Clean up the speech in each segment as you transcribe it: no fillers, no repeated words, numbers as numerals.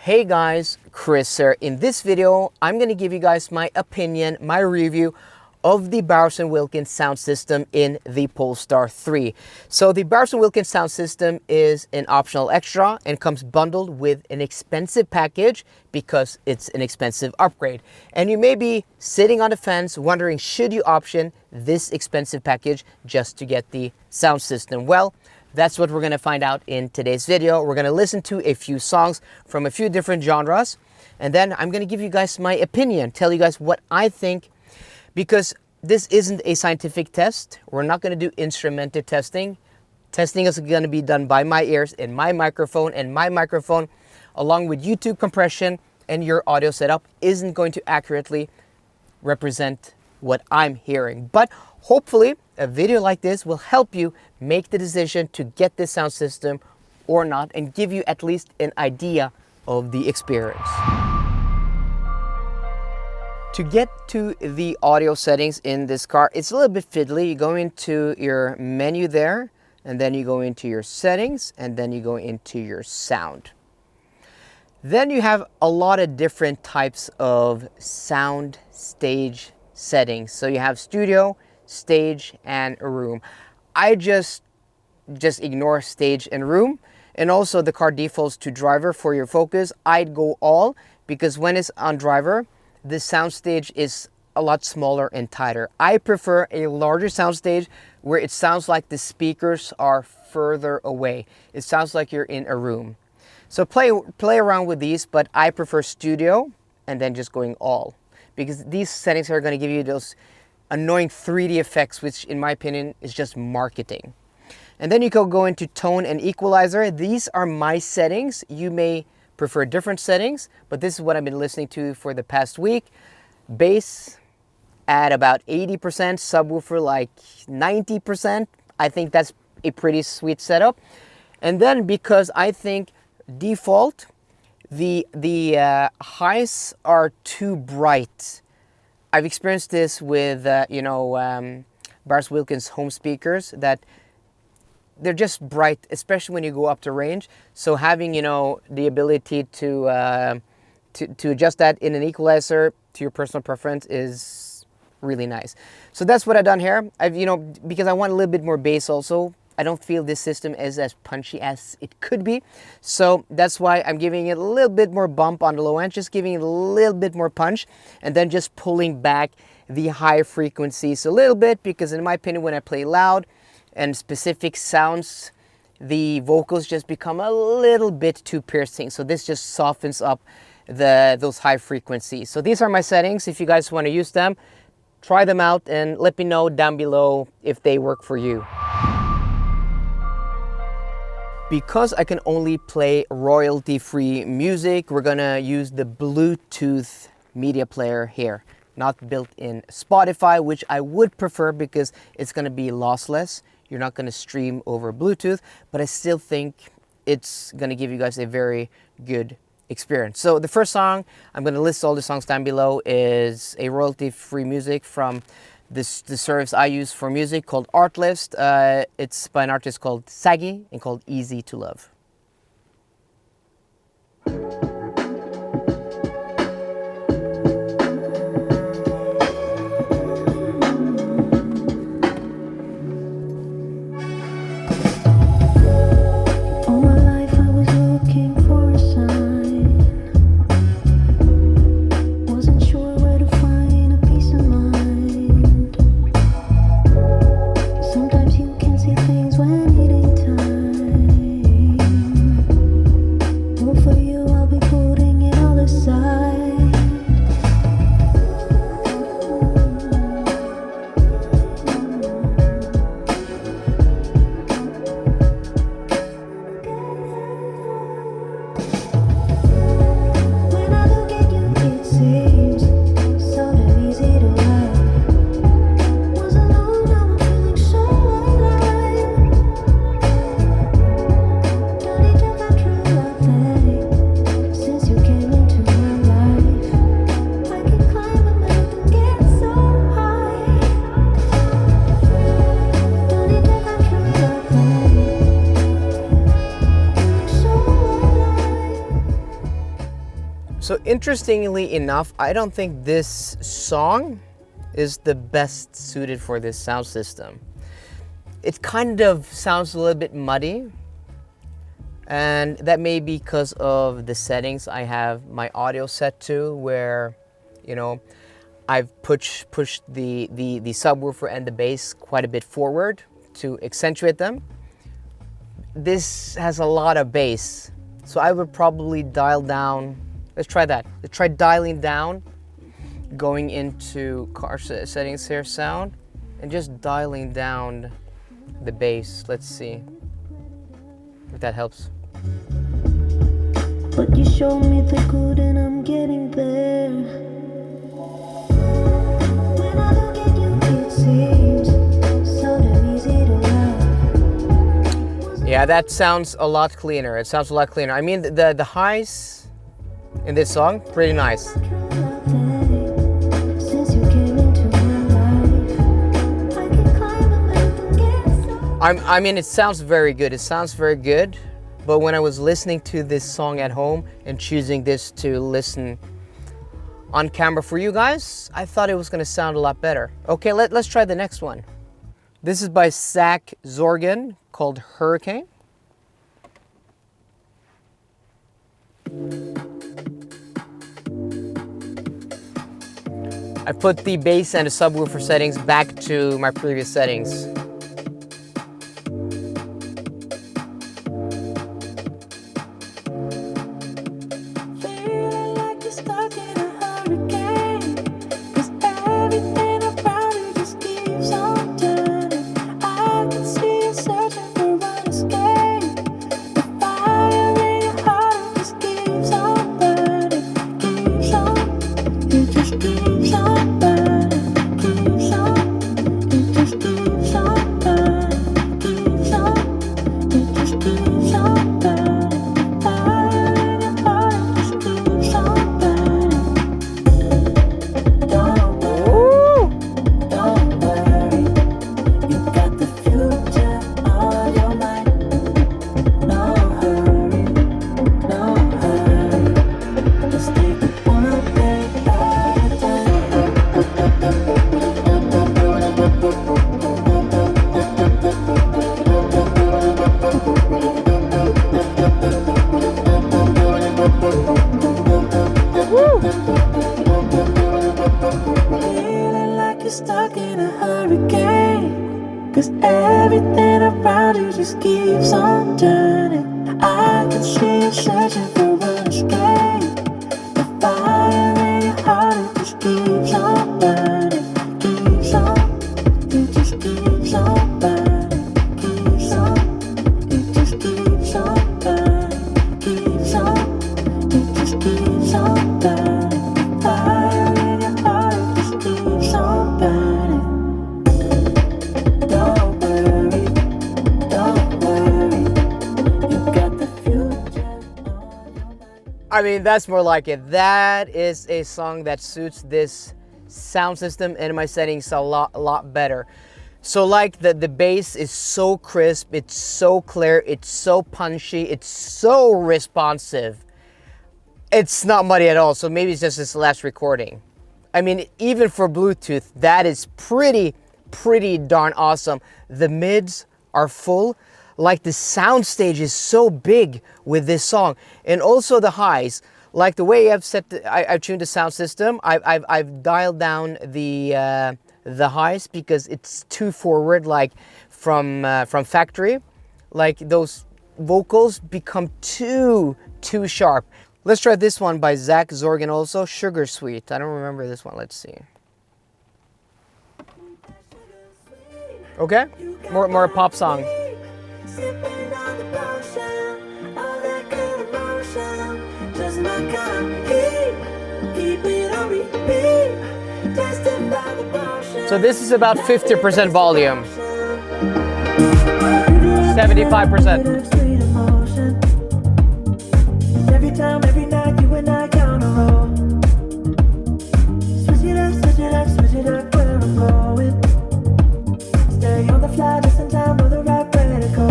Hey guys, Chris here. In this video, I'm going to give you guys my opinion, my review of the Bowers & Wilkins sound system in the Polestar 3. So the Bowers & Wilkins sound system is an optional extra and comes bundled with an expensive package because it's an expensive upgrade. And you may be sitting on the fence wondering, should you option this expensive package just to get the sound system? Well, that's what we're going to find out in today's video. We're going to listen to a few songs from a few different genres, and then I'm going to give you guys my opinion, tell you guys what I think, because this isn't a scientific test. We're not going to do instrumented testing. Testing is going to be done by my ears and my microphone, along with YouTube compression and your audio setup, isn't going to accurately represent what I'm hearing. But hopefully a video like this will help you make the decision to get this sound system or not, and give you at least an idea of the experience. To get to the audio settings in this car, it's a little bit fiddly. You go into your menu there, and then you go into your settings, and then you go into your sound. Then you have a lot of different types of sound stage settings. So you have studio, stage, and room. I just ignore stage and room, and also the car defaults to driver for your focus. I'd go all, because when it's on driver, the sound stage is a lot smaller and tighter. I prefer a larger sound stage where it sounds like the speakers are further away. It sounds like you're in a room. So play around with these, but I prefer studio and then just going all, because these settings are going to give you those annoying 3D effects, which in my opinion is just marketing. And then you can go into tone and equalizer. These are my settings. You may prefer different settings, but this is what I've been listening to for the past week. Bass at about 80%, subwoofer like 90%. I think that's a pretty sweet setup. And then, because I think default, the highs are too bright. I've experienced this with Bowers Wilkins home speakers, that they're just bright, especially when you go up to range. So having the ability to adjust that in an equalizer to your personal preference is really nice. So that's what I've done here. Because I want a little bit more bass also. I don't feel this system is as punchy as it could be. So that's why I'm giving it a little bit more bump on the low end, just giving it a little bit more punch, and then just pulling back the high frequencies a little bit, because in my opinion, when I play loud and specific sounds, the vocals just become a little bit too piercing. So this just softens up those high frequencies. So these are my settings. If you guys want to use them, try them out and let me know down below if they work for you. Because I can only play royalty-free music, we're gonna use the Bluetooth media player here, not built in Spotify, which I would prefer because it's gonna be lossless. You're not gonna stream over Bluetooth, but I still think it's gonna give you guys a very good experience. So the first song, I'm gonna list all the songs down below, is a royalty-free music from the service I use for music called Artlist. It's by an artist called Saggy and called Easy to Love. So interestingly enough, I don't think this song is the best suited for this sound system. It kind of sounds a little bit muddy, and that may be because of the settings I have my audio set to, where, you know, I've pushed the subwoofer and the bass quite a bit forward to accentuate them. This has a lot of bass, so I would probably dial down. Let's try that. Let's try dialing down, going into car settings here, sound, and just dialing down the bass. Let's see if that helps. But you showed me the good and I'm getting there. When I look at you, it seems so damn easy to love. Yeah, that sounds a lot cleaner. It sounds a lot cleaner. I mean, the highs in this song, pretty nice. I mean, it sounds very good. It sounds very good. But when I was listening to this song at home and choosing this to listen on camera for you guys, I thought it was going to sound a lot better. Okay, let's try the next one. This is by Zach Zorgan, called Hurricane. I put the bass and the subwoofer settings back to my previous settings. Stuck in a hurricane, 'cause everything around you just keeps on turning. I can see you searching for an escape. The fire in your heart, it just keeps on burning. Keeps on, it just keeps on burning. Keeps on, it just keeps on burning. Keeps on, it just keeps on burning. Fire in your heart, it just keeps on burning. Don't worry, you got the future on your mind. I mean, that's more like it. That is a song that suits this sound system and my settings a lot better. So like the bass is so crisp, it's so clear, it's so punchy, it's so responsive. It's not muddy at all, so maybe it's just this last recording. I mean, even for Bluetooth, that is pretty darn awesome. The mids are full. Like, the soundstage is so big with this song. And also the highs, like the way I've set I've tuned the sound system, I've dialed down the highs because it's too forward, like from factory. Like, those vocals become too sharp. Let's try this one by Zach Zorgan also, Sugar Sweet. I don't remember this one. Let's see. Okay, more pop song. Sipping on the potion, all that good emotion, just my kind of heat. Keep it on repeat, tested by the potion. So this is about 50% volume, 75%. Sweet emotion. Every time, every night, you and I count a roll. Switch it up, switch it up, where I'm going. Stay on the fly, just in time, know the right way to go.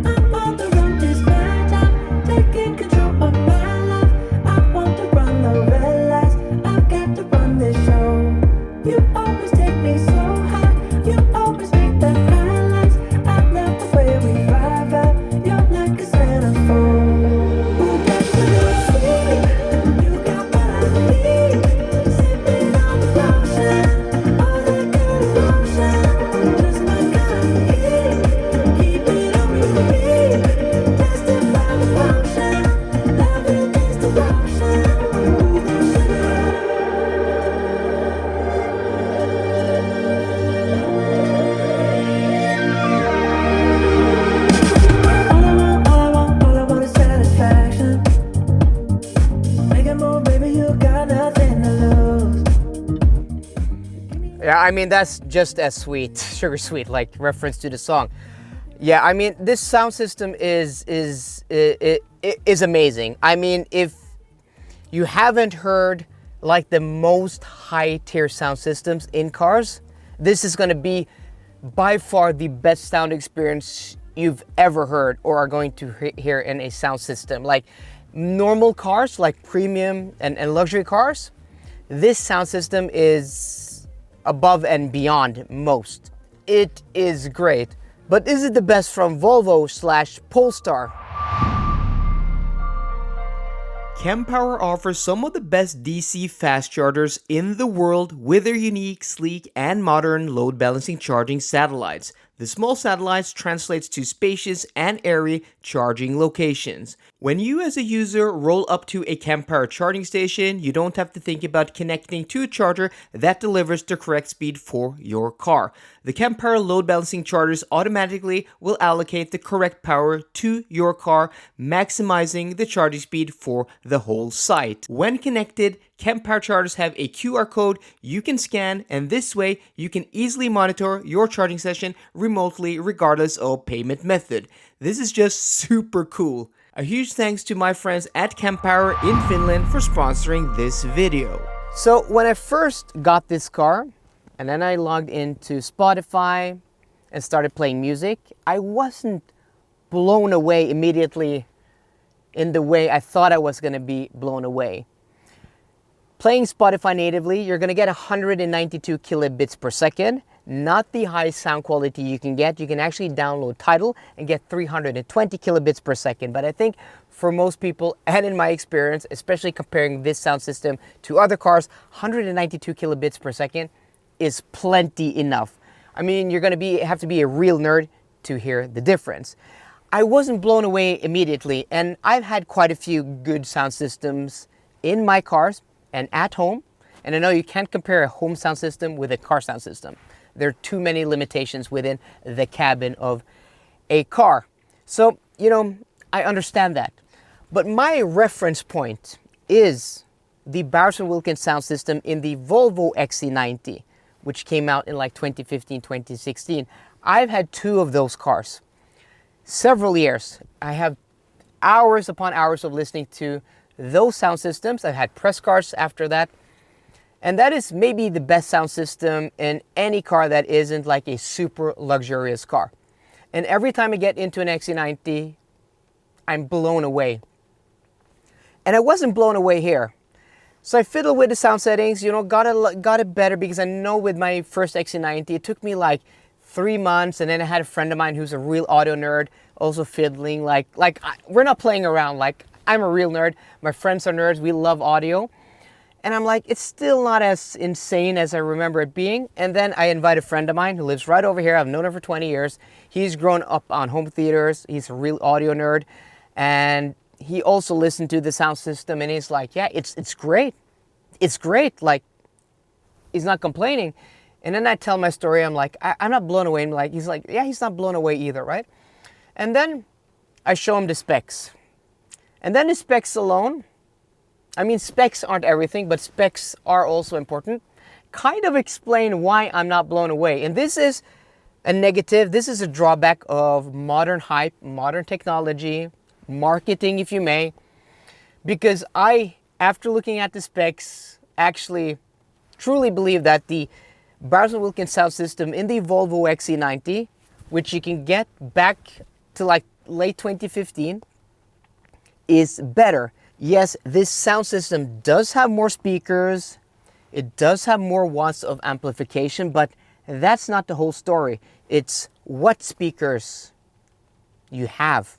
I'm on the road this night, I'm taking control of my life. I want to come on, baby, you got nothing to lose. Yeah, I mean, that's just as sweet, sugar sweet, like reference to the song. Yeah, I mean, this sound system is amazing. I mean, if you haven't heard like the most high tier sound systems in cars, this is going to be by far the best sound experience you've ever heard or are going to hear in a sound system. Like normal cars, like premium and luxury cars, this sound system is above and beyond most. It is great. But is it the best from Volvo/Polestar? Kempower offers some of the best DC fast chargers in the world with their unique, sleek, and modern load balancing charging satellites. The small satellites translates to spacious and airy charging locations. When you as a user roll up to a Kempower charging station, you don't have to think about connecting to a charger that delivers the correct speed for your car. The Kempower load balancing chargers automatically will allocate the correct power to your car, maximizing the charging speed for the whole site. When connected, Kempower chargers have a QR code you can scan, and this way you can easily monitor your charging session remotely regardless of payment method. This is just super cool. A huge thanks to my friends at Kempower in Finland for sponsoring this video. So when I first got this car, and then I logged into Spotify and started playing music, I wasn't blown away immediately in the way I thought I was going to be blown away. Playing Spotify natively, you're going to get 192 kilobits per second, not the high sound quality you can get. You can actually download Tidal and get 320 kilobits per second. But I think for most people, and in my experience, especially comparing this sound system to other cars, 192 kilobits per second is plenty enough. I mean, you're going to have to be a real nerd to hear the difference. I wasn't blown away immediately, and I've had quite a few good sound systems in my cars and at home. And I know you can't compare a home sound system with a car sound system. There are too many limitations within the cabin of a car. So, you know, I understand that. But my reference point is the Bowers & Wilkins sound system in the Volvo XC90, which came out in like 2015, 2016. I've had two of those cars. Several years. I have hours upon hours of listening to those sound systems. I've had press cars after that. And that is maybe the best sound system in any car that isn't like a super luxurious car. And every time I get into an XC90, I'm blown away. And I wasn't blown away here. So I fiddled with the sound settings, you know, got it better, because I know with my first XC90, it took me like 3 months, and then I had a friend of mine who's a real audio nerd, also fiddling, we're not playing around, like I'm a real nerd, my friends are nerds, we love audio. And I'm like, it's still not as insane as I remember it being. And then I invite a friend of mine who lives right over here. I've known him for 20 years. He's grown up on home theaters. He's a real audio nerd. And he also listened to the sound system, and he's like, yeah, it's great. It's great. Like, he's not complaining. And then I tell my story. I'm like, I'm not blown away. And he's like, yeah, he's not blown away either, right? And then I show him the specs. And then the specs alone, I mean, specs aren't everything, but specs are also important, kind of explain why I'm not blown away. And this is a negative. This is a drawback of modern hype, modern technology, marketing, if you may, because I, after looking at the specs, actually truly believe that the Bowers & Wilkins sound system in the Volvo XC90, which you can get back to like late 2015, is better. Yes, this sound system does have more speakers, it does have more watts of amplification, but that's not the whole story. It's what speakers you have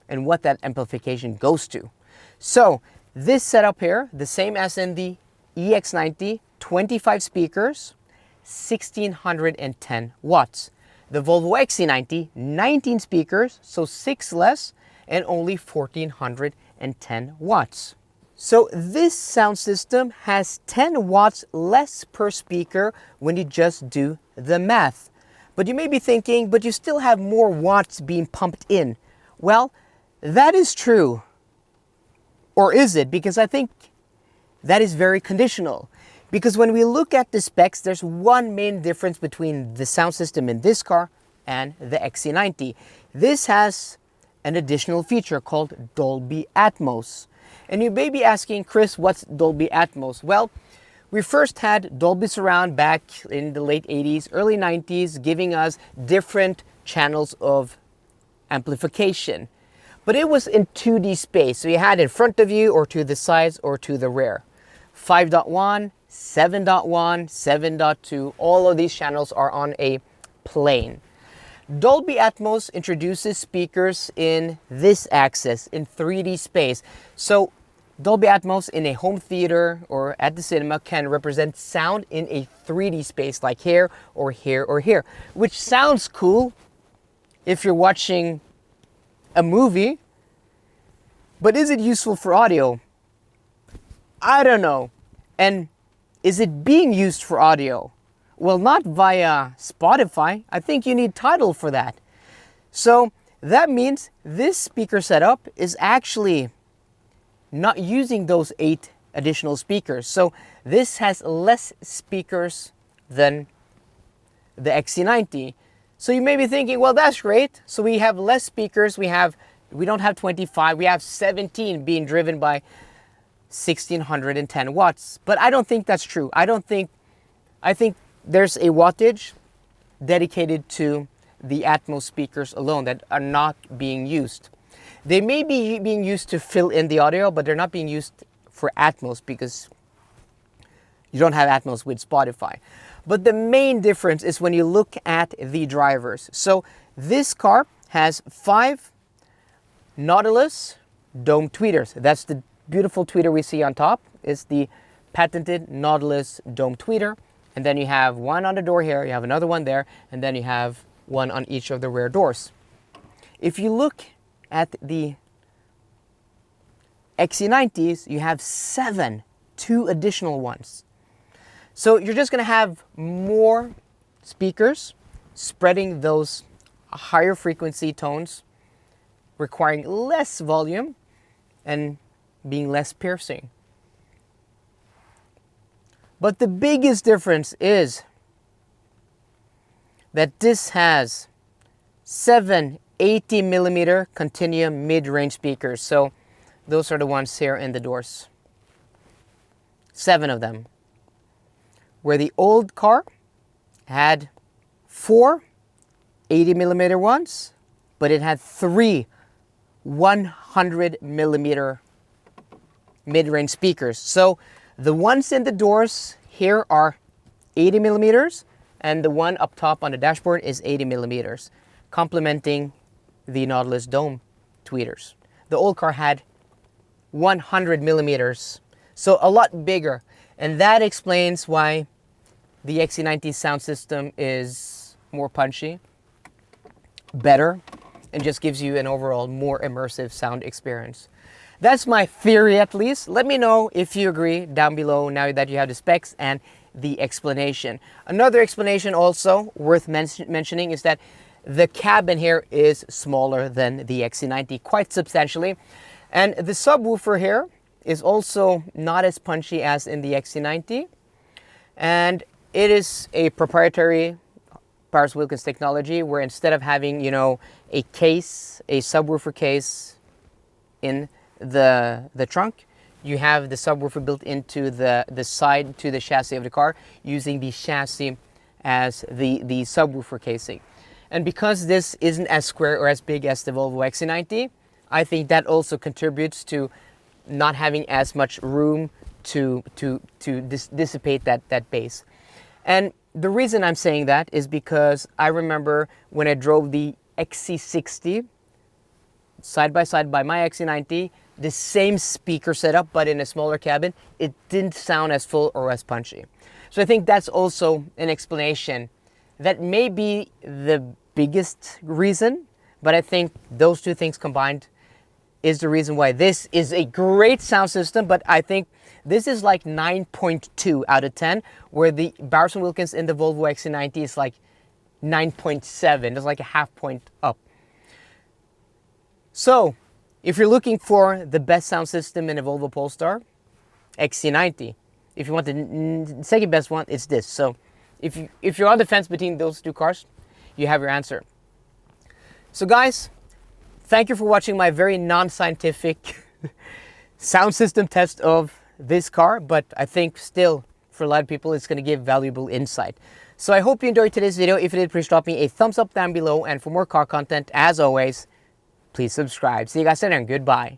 and what that amplification goes to. So this setup here, the same as in the EX90, 25 speakers, 1610 watts. The Volvo XC90, 19 speakers, so 6 less, and only 1410 watts. So this sound system has 10 watts less per speaker when you just do the math. But you may be thinking, but you still have more watts being pumped in. Well, that is true. Or is it? Because I think that is very conditional. Because when we look at the specs, there's one main difference between the sound system in this car and the XC90. This has an additional feature called Dolby Atmos. And you may be asking, Chris, what's Dolby Atmos? Well, we first had Dolby Surround back in the late 80s, early 90s, giving us different channels of amplification. But it was in 2D space. So you had in front of you or to the sides or to the rear. 5.1, 7.1, 7.2, all of these channels are on a plane. Dolby Atmos introduces speakers in this axis, in 3D space. So Dolby Atmos in a home theater or at the cinema can represent sound in a 3D space, like here or here or here, which sounds cool if you're watching a movie, but is it useful for audio? I don't know. And is it being used for audio? Well, not via Spotify. I think you need Tidal for that. So that means this speaker setup is actually not using those 8 additional speakers. So this has less speakers than the XC90. So you may be thinking, well, that's great. So we have less speakers. We don't have 25. We have 17 being driven by 1610 watts. But I don't think that's true. I think there's a wattage dedicated to the Atmos speakers alone that are not being used. They may be being used to fill in the audio, but they're not being used for Atmos because you don't have Atmos with Spotify. But the main difference is when you look at the drivers. So this car has 5 Nautilus dome tweeters. That's the beautiful tweeter we see on top. It's the patented Nautilus dome tweeter. And then you have one on the door here, you have another one there, and then you have one on each of the rear doors. If you look at the XC90s, you have 7, 2 additional ones. So you're just going to have more speakers spreading those higher frequency tones, requiring less volume and being less piercing. But the biggest difference is that this has 7 80mm continuum mid-range speakers. So those are the ones here in the doors. 7 of them. Where the old car had 4 80mm ones, but it had 3 100mm mid-range speakers. So the ones in the doors here are 80mm, and the one up top on the dashboard is 80mm, complementing the Nautilus Dome tweeters. The old car had 100mm, so a lot bigger, and that explains why the XC90 sound system is more punchy, better, and just gives you an overall more immersive sound experience. That's my theory, at least. Let me know if you agree down below now that you have the specs and the explanation. Another explanation also worth mentioning is that the cabin here is smaller than the XC90, quite substantially. And the subwoofer here is also not as punchy as in the XC90. And it is a proprietary Wilkins technology where instead of having, a case, a subwoofer case in the trunk, you have the subwoofer built into the side to the chassis of the car, using the chassis as the subwoofer casing. And because this isn't as square or as big as the Volvo XC90, I think that also contributes to not having as much room to dissipate that bass. And the reason I'm saying that is because I remember when I drove the XC60 side by side by my XC90, the same speaker setup but in a smaller cabin, it didn't sound as full or as punchy. So I think that's also an explanation. That may be the biggest reason, but I think those two things combined is the reason why this is a great sound system. But I think this is like 9.2 out of 10, where the Wilkins in the Volvo XC90 is like 9.7. It's like a half point up. So if you're looking for the best sound system in a Volvo Polestar, XC90. If you want the second best one, it's this. So if you're on the fence between those two cars, you have your answer. So guys, thank you for watching my very non-scientific sound system test of this car, but I think still for a lot of people it's going to give valuable insight. So I hope you enjoyed today's video. If you did, please drop me a thumbs up down below, and for more car content, as always, please subscribe. See you guys later and goodbye.